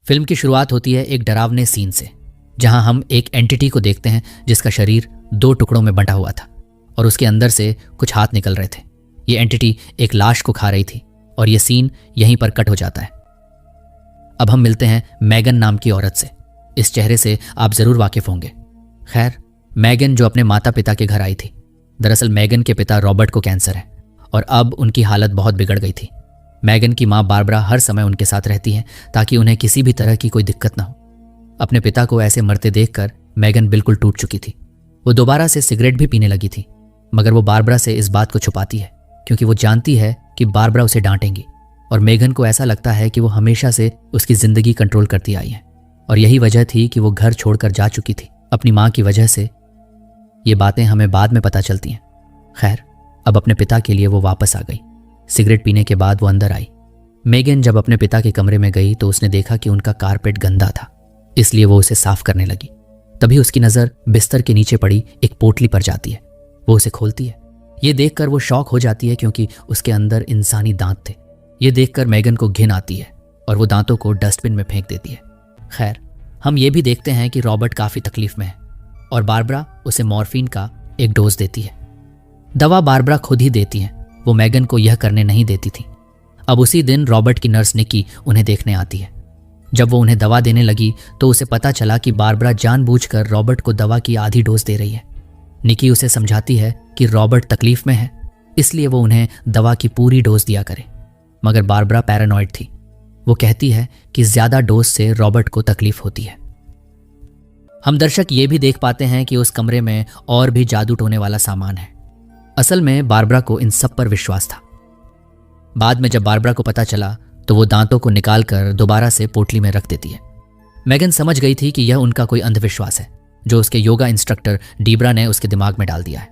Film की शुरुआत होती है एक डरावने सीन से, जहां हम एक एंटिटी को देखते हैं जिसका शरीर 2 टुकड़ों में बंटा हुआ था और उसके अंदर से कुछ हाथ निकल रहे थे। ये एंटिटी एक लाश को खा रही थी और ये सीन यहीं पर कट हो जाता है। अब हम मिलते हैं मैगन नाम की औरत से। इस चेहरे से आप जरूर वाकिफ होंगे। खैर, मैगन जो अपने माता पिता के घर आई थी। दरअसल मैगन के पिता रॉबर्ट को कैंसर है और अब उनकी हालत बहुत बिगड़ गई थी। मैगन की माँ बारबरा हर समय उनके साथ रहती हैं ताकि उन्हें किसी भी तरह की कोई दिक्कत ना हो। अपने पिता को ऐसे मरते देखकर मैगन बिल्कुल टूट चुकी थी। वो दोबारा से सिगरेट भी पीने लगी थी, मगर वो बारबरा से इस बात को छुपाती है क्योंकि वो जानती है कि बारबरा उसे डांटेंगी और मैगन को ऐसा लगता है कि वो हमेशा से उसकी जिंदगी कंट्रोल करती आई है और यही वजह थी कि वो घर छोड़कर जा चुकी थी अपनी माँ की वजह से। ये बातें हमें बाद में पता चलती हैं। खैर, अब अपने पिता के लिए वो वापस आ गई। सिगरेट पीने के बाद वो अंदर आई। मैगन जब अपने पिता के कमरे में गई तो उसने देखा कि उनका कारपेट गंदा था, इसलिए वो उसे साफ करने लगी। तभी उसकी नज़र बिस्तर के नीचे पड़ी एक पोटली पर जाती है। वो उसे खोलती है। ये देखकर वो शॉक हो जाती है क्योंकि उसके अंदर इंसानी दांत थे। ये देखकर मैगन को घिन आती है और वो दांतों को डस्टबिन में फेंक देती है। खैर, हम ये भी देखते हैं कि रॉबर्ट काफ़ी तकलीफ में है और बारबरा उसे मॉर्फिन का एक डोज देती है। दवा बारबरा खुद ही देती है, वो मैगन को यह करने नहीं देती थी। अब उसी दिन रॉबर्ट की नर्स निकी उन्हें देखने आती है। जब वो उन्हें दवा देने लगी तो उसे पता चला कि बारबरा जानबूझकर रॉबर्ट को दवा की आधी डोज दे रही है। निकी उसे समझाती है कि रॉबर्ट तकलीफ में है, इसलिए वो उन्हें दवा की पूरी डोज दिया करे, मगर बारबरा पैरानॉइड थी। वो कहती है कि ज्यादा डोज से रॉबर्ट को तकलीफ होती है। हम दर्शक ये भी देख पाते हैं कि उस कमरे में और भी जादू टोने वाला सामान है। असल में बारबरा को इन सब पर विश्वास था। बाद में जब बारबरा को पता चला तो वो दांतों को निकालकर दोबारा से पोटली में रख देती है। मैगन समझ गई थी कि यह उनका कोई अंधविश्वास है जो उसके योगा इंस्ट्रक्टर डीब्रा ने उसके दिमाग में डाल दिया है।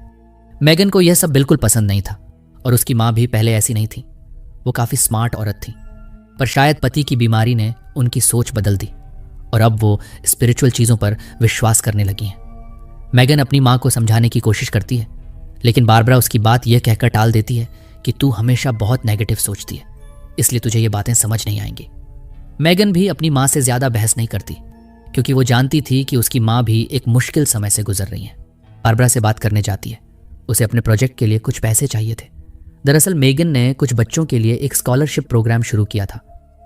मैगन को यह सब बिल्कुल पसंद नहीं था और उसकी माँ भी पहले ऐसी नहीं थी। वो काफ़ी स्मार्ट औरत थी, पर शायद पति की बीमारी ने उनकी सोच बदल दी और अब वो स्पिरिचुअल चीज़ों पर विश्वास करने लगी हैं। मैगन अपनी माँ को समझाने की कोशिश करती है, लेकिन बारबरा उसकी बात यह कहकर टाल देती है कि तू हमेशा बहुत नेगेटिव सोचती है, इसलिए तुझे ये बातें समझ नहीं आएंगी। मैगन भी अपनी माँ से ज़्यादा बहस नहीं करती क्योंकि वो जानती थी कि उसकी माँ भी एक मुश्किल समय से गुजर रही है। बारबरा से बात करने जाती है। उसे अपने प्रोजेक्ट के लिए कुछ पैसे चाहिए थे। दरअसल मैगन ने कुछ बच्चों के लिए एक स्कॉलरशिप प्रोग्राम शुरू किया था।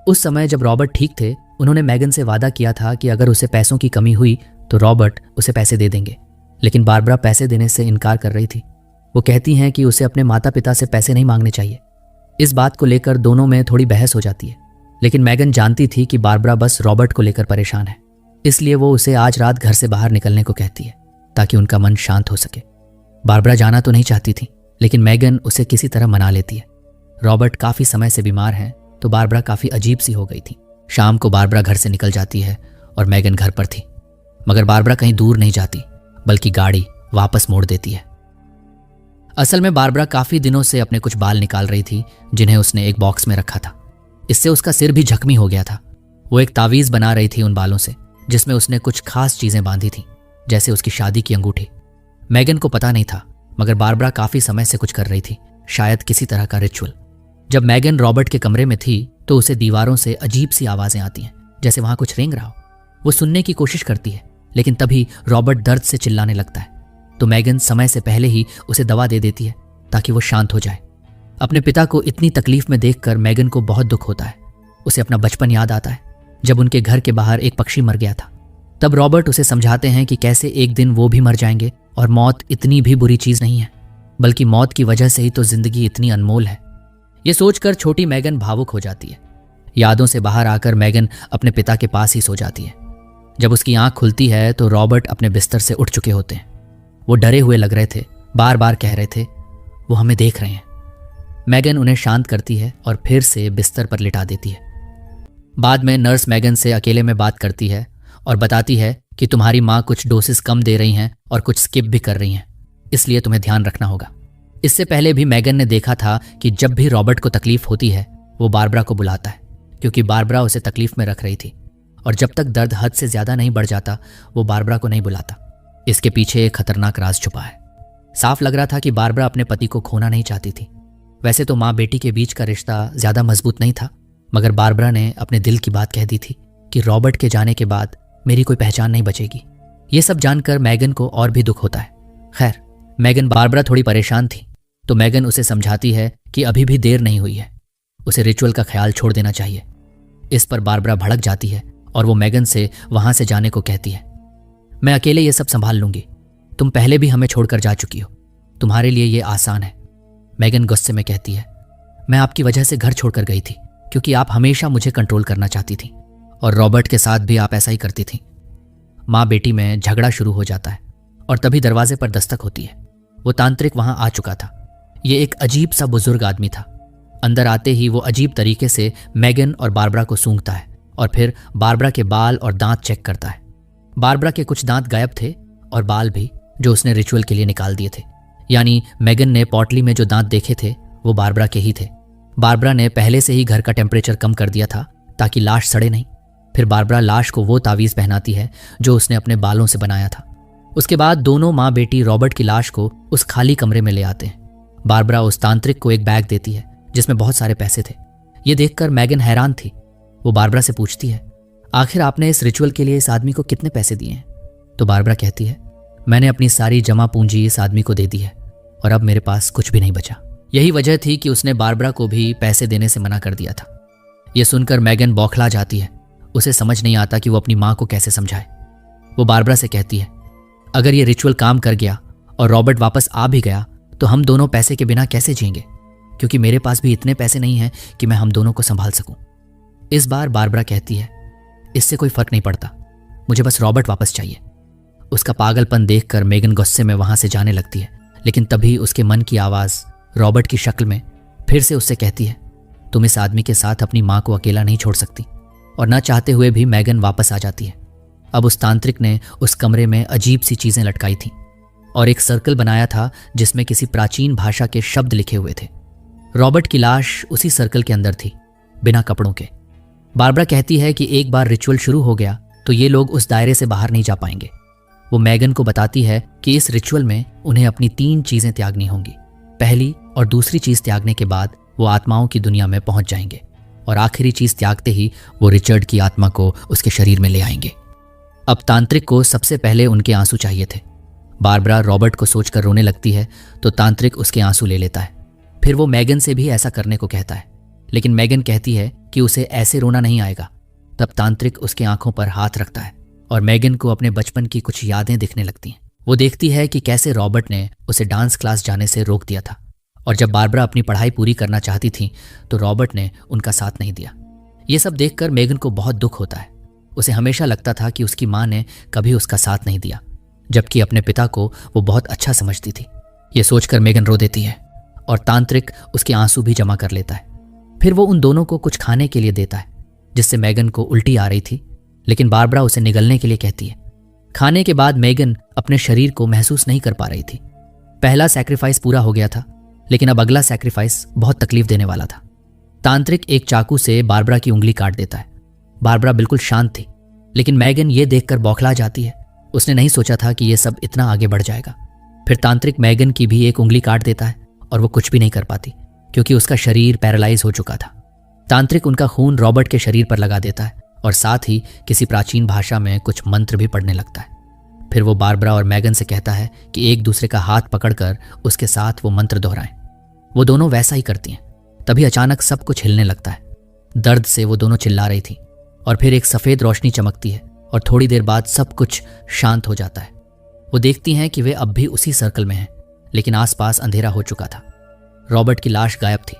उस समय जब रॉबर्ट ठीक थे, उन्होंने मैगन से वादा किया था कि अगर उसे पैसों की कमी हुई तो रॉबर्ट उसे पैसे दे देंगे, लेकिन बारबरा पैसे देने से इनकार कर रही थी। वो कहती हैं कि उसे अपने माता पिता से पैसे नहीं मांगने चाहिए। इस बात को लेकर दोनों में थोड़ी बहस हो जाती है, लेकिन मैगन जानती थी कि बारबरा बस रॉबर्ट को लेकर परेशान है, इसलिए वो उसे आज रात घर से बाहर निकलने को कहती है ताकि उनका मन शांत हो सके। बारबरा जाना तो नहीं चाहती थी, लेकिन मैगन उसे किसी तरह मना लेती है। रॉबर्ट काफ़ी समय से बीमार हैं तो बारबरा काफ़ी अजीब सी हो गई थी। शाम को बारबरा घर से निकल जाती है और मैगन घर पर थी, मगर बारबरा कहीं दूर नहीं जाती बल्कि गाड़ी वापस मोड़ देती है। असल में बारबरा काफ़ी दिनों से अपने कुछ बाल निकाल रही थी जिन्हें उसने एक बॉक्स में रखा था। इससे उसका सिर भी जख्मी हो गया था। वो एक तावीज़ बना रही थी उन बालों से जिसमें उसने कुछ खास चीज़ें बांधी थी, जैसे उसकी शादी की अंगूठी। मैगन को पता नहीं था, मगर बारबरा काफ़ी समय से कुछ कर रही थी, शायद किसी तरह का रिचुअल। जब मैगन रॉबर्ट के कमरे में थी तो उसे दीवारों से अजीब सी आवाज़ें आती हैं, जैसे वहाँ कुछ रेंग रहा हो। वो सुनने की कोशिश करती है, लेकिन तभी रॉबर्ट दर्द से चिल्लाने लगता है तो मैगन समय से पहले ही उसे दवा दे देती है ताकि वो शांत हो जाए। अपने पिता को इतनी तकलीफ में देखकर मैगन को बहुत दुख होता है। उसे अपना बचपन याद आता है जब उनके घर के बाहर एक पक्षी मर गया था। तब रॉबर्ट उसे समझाते हैं कि कैसे एक दिन वो भी मर जाएंगे और मौत इतनी भी बुरी चीज़ नहीं है, बल्कि मौत की वजह से ही तो जिंदगी इतनी अनमोल है। ये सोचकर छोटी मैगन भावुक हो जाती है। यादों से बाहर आकर मैगन अपने पिता के पास ही सो जाती है। जब उसकी आंख खुलती है तो रॉबर्ट अपने बिस्तर से उठ चुके होते हैं। वो डरे हुए लग रहे थे, बार बार कह रहे थे वो हमें देख रहे हैं। मैगन उन्हें शांत करती है और फिर से बिस्तर पर लिटा देती है। बाद में नर्स मैगन से अकेले में बात करती है और बताती है कि तुम्हारी माँ कुछ डोसेस कम दे रही हैं और कुछ स्किप भी कर रही हैं, इसलिए तुम्हें ध्यान रखना होगा। इससे पहले भी मैगन ने देखा था कि जब भी रॉबर्ट को तकलीफ होती है वो बारबरा को बुलाता है, क्योंकि बारबरा उसे तकलीफ में रख रही थी, और जब तक दर्द हद से ज़्यादा नहीं बढ़ जाता वो बारबरा को नहीं बुलाता। इसके पीछे एक खतरनाक राज छुपा है। साफ लग रहा था कि बारबरा अपने पति को खोना नहीं चाहती थी। वैसे तो माँ बेटी के बीच का रिश्ता ज़्यादा मजबूत नहीं था, मगर बारबरा ने अपने दिल की बात कह दी थी कि रॉबर्ट के जाने के बाद मेरी कोई पहचान नहीं बचेगी। ये सब जानकर मैगन को और भी दुख होता है। खैर, मैगन बारबरा थोड़ी परेशान थी, तो मैगन उसे समझाती है कि अभी भी देर नहीं हुई है, उसे रिचुअल का ख्याल छोड़ देना चाहिए। इस पर बारबरा भड़क जाती है और वो मैगन से वहां से जाने को कहती है। मैं अकेले ये सब संभाल लूंगी, तुम पहले भी हमें छोड़कर जा चुकी हो, तुम्हारे लिए ये आसान है। मैगन गुस्से में कहती है, मैं आपकी वजह से घर छोड़कर गई थी क्योंकि आप हमेशा मुझे कंट्रोल करना चाहती थी और रॉबर्ट के साथ भी आप ऐसा ही करती थी। माँ बेटी में झगड़ा शुरू हो जाता है और तभी दरवाजे पर दस्तक होती है। वो तांत्रिक वहां आ चुका था। ये एक अजीब सा बुजुर्ग आदमी था। अंदर आते ही वो अजीब तरीके से मैगन और बारबरा को सूंघता है और फिर बारबरा के बाल और दांत चेक करता है। बारबरा के कुछ दांत गायब थे और बाल भी, जो उसने रिचुअल के लिए निकाल दिए थे। यानी मैगन ने पॉटली में जो दांत देखे थे वो बारबरा के ही थे। बारबरा ने पहले से ही घर का टेम्परेचर कम कर दिया था ताकि लाश सड़े नहीं। फिर बारबरा लाश को वो तावीज़ पहनाती है जो उसने अपने बालों से बनाया था। उसके बाद दोनों माँ बेटी रॉबर्ट की लाश को उस खाली कमरे में ले आते हैं। बारबरा उस तांत्रिक को एक बैग देती है जिसमें बहुत सारे पैसे थे। ये देखकर मैगन हैरान थी। वो बारबरा से पूछती है, आखिर आपने इस रिचुअल के लिए इस आदमी को कितने पैसे दिए हैं? तो बारबरा कहती है, मैंने अपनी सारी जमा पूंजी इस आदमी को दे दी है और अब मेरे पास कुछ भी नहीं बचा। यही वजह थी कि उसने बारबरा को भी पैसे देने से मना कर दिया था। यह सुनकर मैगन बौखला जाती है। उसे समझ नहीं आता कि वो अपनी माँ को कैसे समझाए। वो बारबरा से कहती है, अगर ये रिचुअल काम कर गया और रॉबर्ट वापस आ भी गया तो हम दोनों पैसे के बिना कैसे जिएंगे, क्योंकि मेरे पास भी इतने पैसे नहीं हैं कि मैं हम दोनों को संभाल सकूं। इस बार बारबरा कहती है, इससे कोई फर्क नहीं पड़ता, मुझे बस रॉबर्ट वापस चाहिए। उसका पागलपन देखकर मैगन गुस्से में वहां से जाने लगती है, लेकिन तभी उसके मन की आवाज रॉबर्ट की शक्ल में फिर से उससे कहती है, तुम इस आदमी के साथ अपनी माँ को अकेला नहीं छोड़ सकती। और न चाहते हुए भी मैगन वापस आ जाती है। अब उस तांत्रिक ने उस कमरे में अजीब सी चीजें लटकाई थीं और एक सर्कल बनाया था जिसमें किसी प्राचीन भाषा के शब्द लिखे हुए थे। रॉबर्ट की लाश उसी सर्कल के अंदर थी, बिना कपड़ों के। बारबरा कहती है कि एक बार रिचुअल शुरू हो गया तो ये लोग उस दायरे से बाहर नहीं जा पाएंगे। वो मैगन को बताती है कि इस रिचुअल में उन्हें अपनी 3 चीजें त्यागनी होंगी। पहली और दूसरी चीज त्यागने के बाद वो आत्माओं की दुनिया में पहुंच जाएंगे और आखिरी चीज त्यागते ही वो रिचर्ड की आत्मा को उसके शरीर में ले आएंगे। अब तांत्रिक को सबसे पहले उनके आंसू चाहिए थे। बारबरा रॉबर्ट को सोचकर रोने लगती है तो तांत्रिक उसके आंसू ले लेता है। फिर वो मैगन से भी ऐसा करने को कहता है, लेकिन मैगन कहती है कि उसे ऐसे रोना नहीं आएगा। तब तांत्रिक उसके आंखों पर हाथ रखता है और मैगन को अपने बचपन की कुछ यादें दिखने लगती हैं। वो देखती है कि कैसे रॉबर्ट ने उसे डांस क्लास जाने से रोक दिया था और जब बारबरा अपनी पढ़ाई पूरी करना चाहती थी तो रॉबर्ट ने उनका साथ नहीं दिया। ये सब देखकर मैगन को बहुत दुख होता है। उसे हमेशा लगता था कि उसकी माँ ने कभी उसका साथ नहीं दिया, जबकि अपने पिता को वो बहुत अच्छा समझती थी। ये सोचकर मैगन रो देती है और तांत्रिक उसके आंसू भी जमा कर लेता है। फिर वो उन दोनों को कुछ खाने के लिए देता है, जिससे मैगन को उल्टी आ रही थी, लेकिन बारबरा उसे निगलने के लिए कहती है। खाने के बाद मैगन अपने शरीर को महसूस नहीं कर पा रही थी। पहला सैक्रिफाइस पूरा हो गया था, लेकिन अब अगला सैक्रिफाइस बहुत तकलीफ देने वाला था। तांत्रिक एक चाकू से बारबरा की उंगली काट देता है। बारबरा बिल्कुल शांत थी, लेकिन मैगन ये देखकर बौखला जाती है। उसने नहीं सोचा था कि यह सब इतना आगे बढ़ जाएगा। फिर तांत्रिक मैगन की भी एक उंगली काट देता है और वो कुछ भी नहीं कर पाती क्योंकि उसका शरीर पैरालाइज हो चुका था। तांत्रिक उनका खून रॉबर्ट के शरीर पर लगा देता है और साथ ही किसी प्राचीन भाषा में कुछ मंत्र भी पढ़ने लगता है। फिर वो बारबरा और मैगन से कहता है कि एक दूसरे का हाथ पकड़कर उसके साथ वो मंत्र दोहराएं। वो दोनों वैसा ही करती हैं। तभी अचानक सब कुछ हिलने लगता है। दर्द से वो दोनों चिल्ला रही थी और फिर एक सफेद रोशनी चमकती है और थोड़ी देर बाद सब कुछ शांत हो जाता है। वो देखती हैं कि वे अब भी उसी सर्कल में हैं, लेकिन आसपास अंधेरा हो चुका था। रॉबर्ट की लाश गायब थी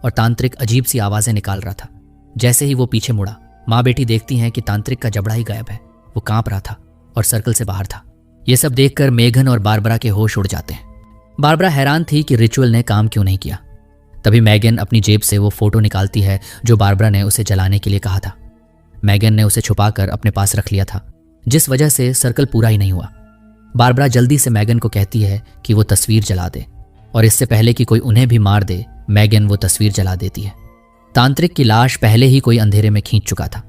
और तांत्रिक अजीब सी आवाजें निकाल रहा था। जैसे ही वो पीछे मुड़ा, माँ बेटी देखती हैं कि तांत्रिक का जबड़ा ही गायब है। वो कांप रहा था और सर्कल से बाहर था। ये सब देखकर मैगन और बारबरा के होश उड़ जाते हैं। बारबरा हैरान थी कि रिचुअल ने काम क्यों नहीं किया। तभी मैगन अपनी जेब से वो फोटो निकालती है जो बारबरा ने उसे जलाने के लिए कहा था। मैगन ने उसे छुपाकर अपने पास रख लिया था, जिस वजह से सर्कल पूरा ही नहीं हुआ। बारबरा जल्दी से मैगन को कहती है कि वो तस्वीर जला दे और इससे पहले कि कोई उन्हें भी मार दे, मैगन वो तस्वीर जला देती है। तांत्रिक की लाश पहले ही कोई अंधेरे में खींच चुका था।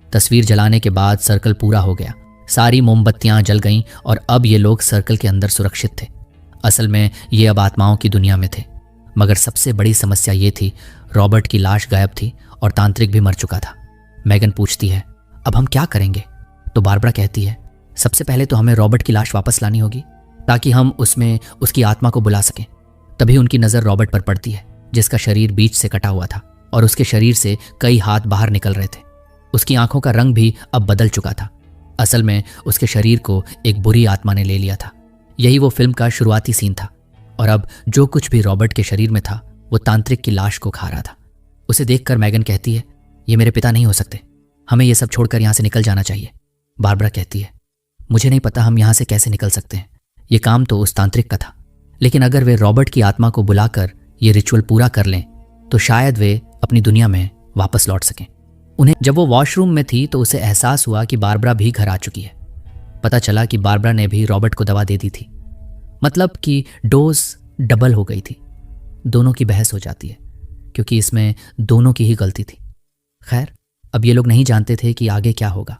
तस्वीर जलाने के बाद सर्कल पूरा हो गया। सारी मोमबत्तियां जल गईं और अब ये लोग सर्कल के अंदर सुरक्षित थे। असल में ये अब आत्माओं की दुनिया में थे। मगर सबसे बड़ी समस्या ये थी, रॉबर्ट की लाश गायब थी और तांत्रिक भी मर चुका था। मैगन पूछती है, अब हम क्या करेंगे? तो बारबरा कहती है, सबसे पहले तो हमें रॉबर्ट की लाश वापस लानी होगी ताकि हम उसमें उसकी आत्मा को बुला सकें। तभी उनकी नज़र रॉबर्ट पर पड़ती है, जिसका शरीर बीच से कटा हुआ था और उसके शरीर से कई हाथ बाहर निकल रहे थे। उसकी आंखों का रंग भी अब बदल चुका था। असल में उसके शरीर को एक बुरी आत्मा ने ले लिया था। यही वो फिल्म का शुरुआती सीन था। और अब जो कुछ भी रॉबर्ट के शरीर में था वो तांत्रिक की लाश को खा रहा था। उसे देखकर मैगन कहती है, ये मेरे पिता नहीं हो सकते, हमें ये सब छोड़कर यहाँ से निकल जाना चाहिए। बारबरा कहती है, मुझे नहीं पता हम यहाँ से कैसे निकल सकते हैं, ये काम तो उस तांत्रिक का था, लेकिन अगर वे रॉबर्ट की आत्मा को बुलाकर ये रिचुअल पूरा कर लें तो शायद वे अपनी दुनिया में वापस लौट सकें। उन्हें जब वो वॉशरूम में थी तो उसे एहसास हुआ कि बारबरा भी घर आ चुकी है। पता चला कि बारबरा ने भी रॉबर्ट को दवा दे दी थी, मतलब कि डोज डबल हो गई थी। दोनों की बहस हो जाती है क्योंकि इसमें दोनों की ही गलती थी। खैर, अब ये लोग नहीं जानते थे कि आगे क्या होगा।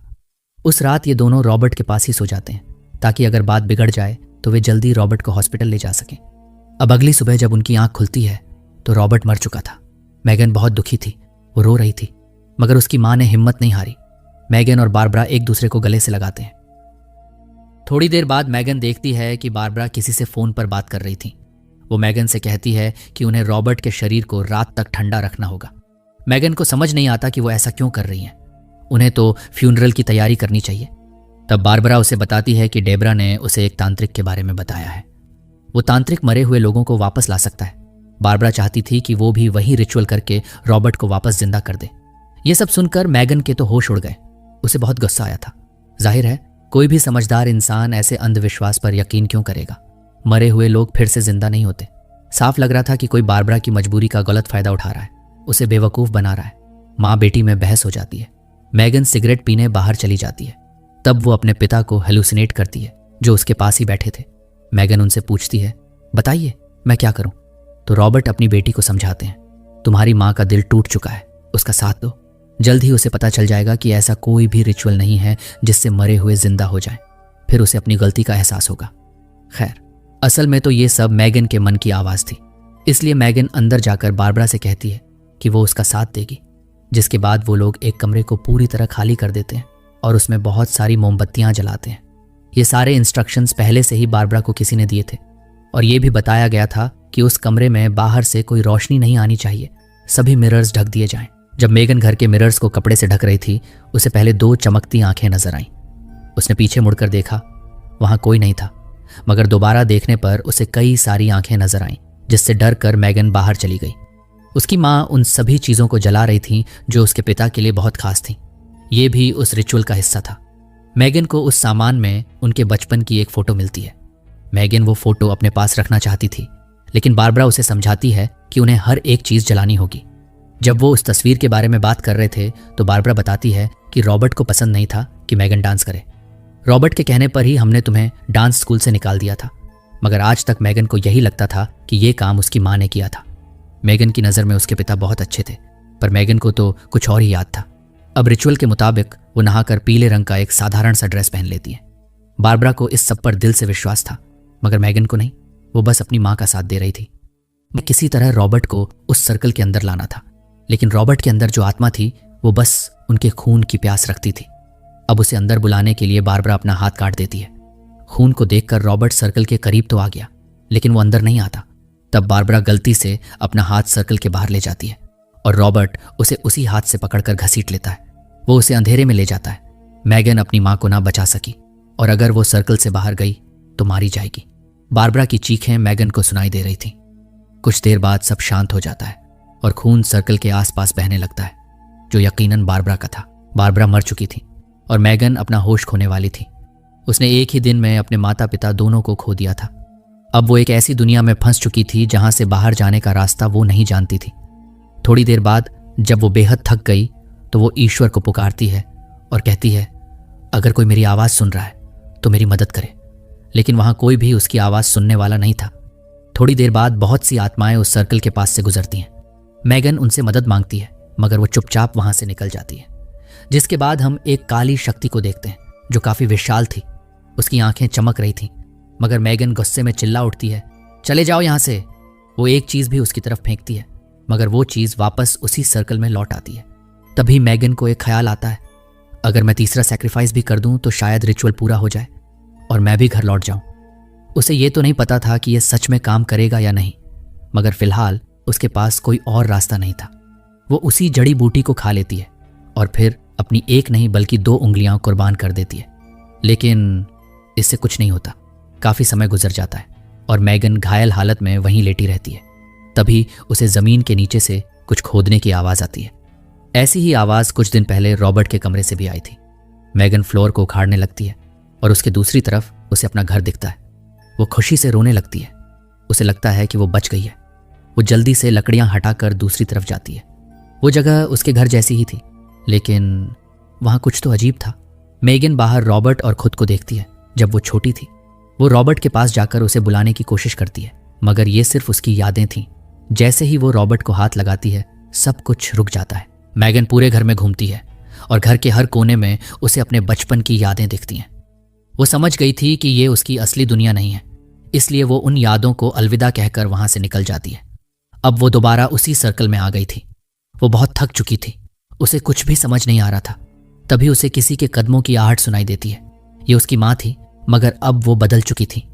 उस रात ये दोनों रॉबर्ट के पास ही सो जाते हैं ताकि अगर बात बिगड़ जाए तो वे जल्दी रॉबर्ट को हॉस्पिटल ले जा सकें। अब अगली सुबह जब उनकी आंख खुलती है तो रॉबर्ट मर चुका था। मैगन बहुत दुखी थी, वो रो रही थी, मगर उसकी मां ने हिम्मत नहीं हारी। मैगन और बारबरा एक दूसरे को गले से लगाते हैं। थोड़ी देर बाद मैगन देखती है कि बारबरा किसी से फोन पर बात कर रही थी। वो मैगन से कहती है कि उन्हें रॉबर्ट के शरीर को रात तक ठंडा रखना होगा। मैगन को समझ नहीं आता कि वो ऐसा क्यों कर रही हैं। उन्हें तो फ्यूनरल की तैयारी करनी चाहिए। तब बारबरा उसे बताती है कि डेबरा ने उसे एक तांत्रिक के बारे में बताया है। वो तांत्रिक मरे हुए लोगों को वापस ला सकता है। बारबरा चाहती थी कि वो भी वही रिचुअल करके रॉबर्ट को वापस जिंदा कर दे। ये सब सुनकर मैगन के तो होश उड़ गए। उसे बहुत गुस्सा आया था। जाहिर है कोई भी समझदार इंसान ऐसे अंधविश्वास पर यकीन क्यों करेगा। मरे हुए लोग फिर से जिंदा नहीं होते। साफ लग रहा था कि कोई बारबरा की मजबूरी का गलत फायदा उठा रहा है, उसे बेवकूफ बना रहा है। माँ बेटी में बहस हो जाती है। मैगन सिगरेट पीने बाहर चली जाती है। तब वो अपने पिता को हेलुसिनेट करती है जो उसके पास ही बैठे थे। मैगन उनसे पूछती है, बताइए मैं क्या करूं? तो रॉबर्ट अपनी बेटी को समझाते हैं, तुम्हारी माँ का दिल टूट चुका है, उसका साथ दो। जल्द ही उसे पता चल जाएगा कि ऐसा कोई भी रिचुअल नहीं है जिससे मरे हुए जिंदा हो जाएं। फिर उसे अपनी गलती का एहसास होगा। खैर, असल में तो ये सब मैगन के मन की आवाज़ थी। इसलिए मैगन अंदर जाकर बारबरा से कहती है कि वो उसका साथ देगी। जिसके बाद वो लोग एक कमरे को पूरी तरह खाली कर देते हैं और उसमें बहुत सारी मोमबत्तियां जलाते हैं। ये सारे इंस्ट्रक्शंस पहले से ही बारबरा को किसी ने दिए थे और ये भी बताया गया था कि उस कमरे में बाहर से कोई रोशनी नहीं आनी चाहिए, सभी मिरर्स ढक दिए जाएं। जब मैगन घर के मिरर्स को कपड़े से ढक रही थी, उसे पहले 2 चमकती आंखें नजर आईं। उसने पीछे मुड़कर देखा, वहां कोई नहीं था, मगर दोबारा देखने पर उसे कई सारी आंखें नजर आईं, जिससे डर कर मैगन बाहर चली गई। उसकी माँ उन सभी चीज़ों को जला रही थी जो उसके पिता के लिए बहुत खास थी। ये भी उस रिचुअल का हिस्सा था। मैगन को उस सामान में उनके बचपन की एक फ़ोटो मिलती है। मैगन वो फ़ोटो अपने पास रखना चाहती थी, लेकिन बारबरा उसे समझाती है कि उन्हें हर एक चीज़ जलानी होगी। जब वो उस तस्वीर के बारे में बात कर रहे थे तो बारबरा बताती है कि रॉबर्ट को पसंद नहीं था कि मैगन डांस करे। रॉबर्ट के कहने पर ही हमने तुम्हें डांस स्कूल से निकाल दिया था, मगर आज तक मैगन को यही लगता था कि ये काम उसकी माँ ने किया था। मैगन की नज़र में उसके पिता बहुत अच्छे थे, पर मैगन को तो कुछ और ही याद था। अब रिचुअल के मुताबिक वो नहाकर पीले रंग का एक साधारण सा ड्रेस पहन लेती है। बारबरा को इस सब पर दिल से विश्वास था, मगर मैगन को नहीं। वो बस अपनी माँ का साथ दे रही थी। किसी तरह रॉबर्ट को उस सर्कल के अंदर लाना था, लेकिन रॉबर्ट के अंदर जो आत्मा थी वो बस उनके खून की प्यास रखती थी। अब उसे अंदर बुलाने के लिए बारबरा अपना हाथ काट देती है। खून को देखकर रॉबर्ट सर्कल के करीब तो आ गया, लेकिन वो अंदर नहीं आता। तब बारबरा गलती से अपना हाथ सर्कल के बाहर ले जाती है और रॉबर्ट उसे उसी हाथ से पकड़कर घसीट लेता है। वो उसे अंधेरे में ले जाता है। मैगन अपनी माँ को ना बचा सकी और अगर वो सर्कल से बाहर गई तो मारी जाएगी। बारबरा की चीखें मैगन को सुनाई दे रही थीं। कुछ देर बाद सब शांत हो जाता है और खून सर्कल के आसपास बहने लगता है, जो यकीनन बारबरा का था। बारबरा मर चुकी थी और मैगन अपना होश खोने वाली थी। उसने एक ही दिन में अपने माता पिता दोनों को खो दिया था। अब वो एक ऐसी दुनिया में फंस चुकी थी जहां से बाहर जाने का रास्ता वो नहीं जानती थी। थोड़ी देर बाद जब वो बेहद थक गई तो वो ईश्वर को पुकारती है और कहती है, अगर कोई मेरी आवाज़ सुन रहा है तो मेरी मदद करे। लेकिन वहां कोई भी उसकी आवाज़ सुनने वाला नहीं था। थोड़ी देर बाद बहुत सी आत्माएं उस सर्कल के पास से गुजरती हैं। मैगन उनसे मदद मांगती है, मगर वो चुपचाप वहां से निकल जाती है। जिसके बाद हम एक काली शक्ति को देखते हैं जो काफ़ी विशाल थी। उसकी आंखें चमक रही थीं, मगर मैगन गुस्से में चिल्ला उठती है, चले जाओ यहाँ से। वो एक चीज़ भी उसकी तरफ फेंकती है, मगर वो चीज़ वापस उसी सर्कल में लौट आती है। तभी मैगन को एक ख्याल आता है, अगर मैं तीसरा सेक्रीफाइस भी कर दूं तो शायद रिचुअल पूरा हो जाए और मैं भी घर लौट जाऊं। उसे ये तो नहीं पता था कि यह सच में काम करेगा या नहीं, मगर फिलहाल उसके पास कोई और रास्ता नहीं था। वो उसी जड़ी बूटी को खा लेती है और फिर अपनी एक नहीं बल्कि 2 उंगलियां कुर्बान कर देती है। लेकिन इससे कुछ नहीं होता। काफी समय गुजर जाता है और मैगन घायल हालत में वहीं लेटी रहती है। तभी उसे जमीन के नीचे से कुछ खोदने की आवाज आती है। ऐसी ही आवाज कुछ दिन पहले रॉबर्ट के कमरे से भी आई थी। मैगन फ्लोर को उखाड़ने लगती है और उसके दूसरी तरफ उसे अपना घर दिखता है। वो खुशी से रोने लगती है। उसे लगता है कि वो बच गई है। वो जल्दी से लकड़ियां हटाकर दूसरी तरफ जाती है। वो जगह उसके घर जैसी ही थी, लेकिन वहां कुछ तो अजीब था। मैगन बाहर रॉबर्ट और खुद को देखती है जब वो छोटी थी। वो रॉबर्ट के पास जाकर उसे बुलाने की कोशिश करती है, मगर ये सिर्फ उसकी यादें थीं। जैसे ही वो रॉबर्ट को हाथ लगाती है, सब कुछ रुक जाता है। मैगन पूरे घर में घूमती है और घर के हर कोने में उसे अपने बचपन की यादें दिखती हैं। वो समझ गई थी कि ये उसकी असली दुनिया नहीं है, इसलिए वो उन यादों को अलविदा कहकर वहां से निकल जाती है। अब वो दोबारा उसी सर्कल में आ गई थी। वो बहुत थक चुकी थी। उसे कुछ भी समझ नहीं आ रहा था। तभी उसे किसी के कदमों की आहट सुनाई देती है। ये उसकी माँ थी, मगर अब वो बदल चुकी थी।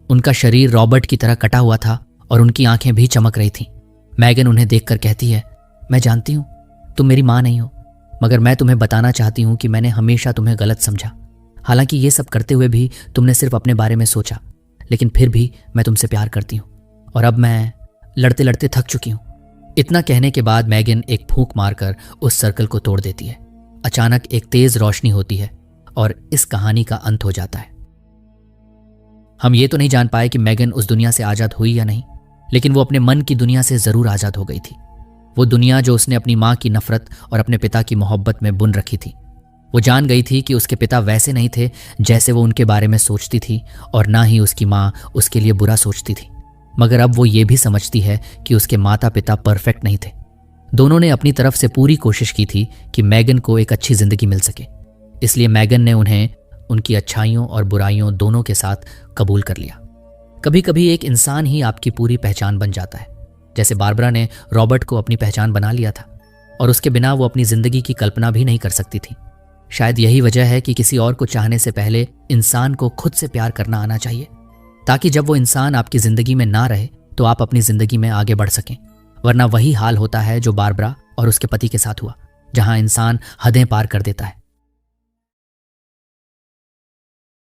उनका शरीर रॉबर्ट की तरह कटा हुआ था और उनकी आंखें भी चमक रही थीं। मैगन उन्हें देखकर कहती है, मैं जानती हूँ तुम मेरी माँ नहीं हो, मगर मैं तुम्हें बताना चाहती हूँ कि मैंने हमेशा तुम्हें गलत समझा। हालांकि ये सब करते हुए भी तुमने सिर्फ अपने बारे में सोचा, लेकिन फिर भी मैं तुमसे प्यार करती हूँ और अब मैं लड़ते लड़ते थक चुकी हूँ। इतना कहने के बाद मैगन एक फूंक मारकर उस सर्कल को तोड़ देती है। अचानक एक तेज रोशनी होती है और इस कहानी का अंत हो जाता है। हम ये तो नहीं जान पाए कि मैगन उस दुनिया से आजाद हुई या नहीं, लेकिन वो अपने मन की दुनिया से जरूर आजाद हो गई थी। वो दुनिया जो उसने अपनी माँ की नफरत और अपने पिता की मोहब्बत में बुन रखी थी। वो जान गई थी कि उसके पिता वैसे नहीं थे जैसे वो उनके बारे में सोचती थी, और ना ही उसकी माँ उसके लिए बुरा सोचती थी। मगर अब वो ये भी समझती है कि उसके माता पिता परफेक्ट नहीं थे। दोनों ने अपनी तरफ से पूरी कोशिश की थी कि मैगन को एक अच्छी जिंदगी मिल सके, इसलिए मैगन ने उन्हें उनकी अच्छाइयों और बुराइयों दोनों के साथ कबूल कर लिया। कभी कभी एक इंसान ही आपकी पूरी पहचान बन जाता है, जैसे बारबरा ने रॉबर्ट को अपनी पहचान बना लिया था और उसके बिना वो अपनी जिंदगी की कल्पना भी नहीं कर सकती थी। शायद यही वजह है कि किसी और को चाहने से पहले इंसान को खुद से प्यार करना आना चाहिए, ताकि जब वो इंसान आपकी जिंदगी में ना रहे तो आप अपनी जिंदगी में आगे बढ़ सकें। वरना वही हाल होता है जो बारबरा और उसके पति के साथ हुआ, जहां इंसान हदें पार कर देता है।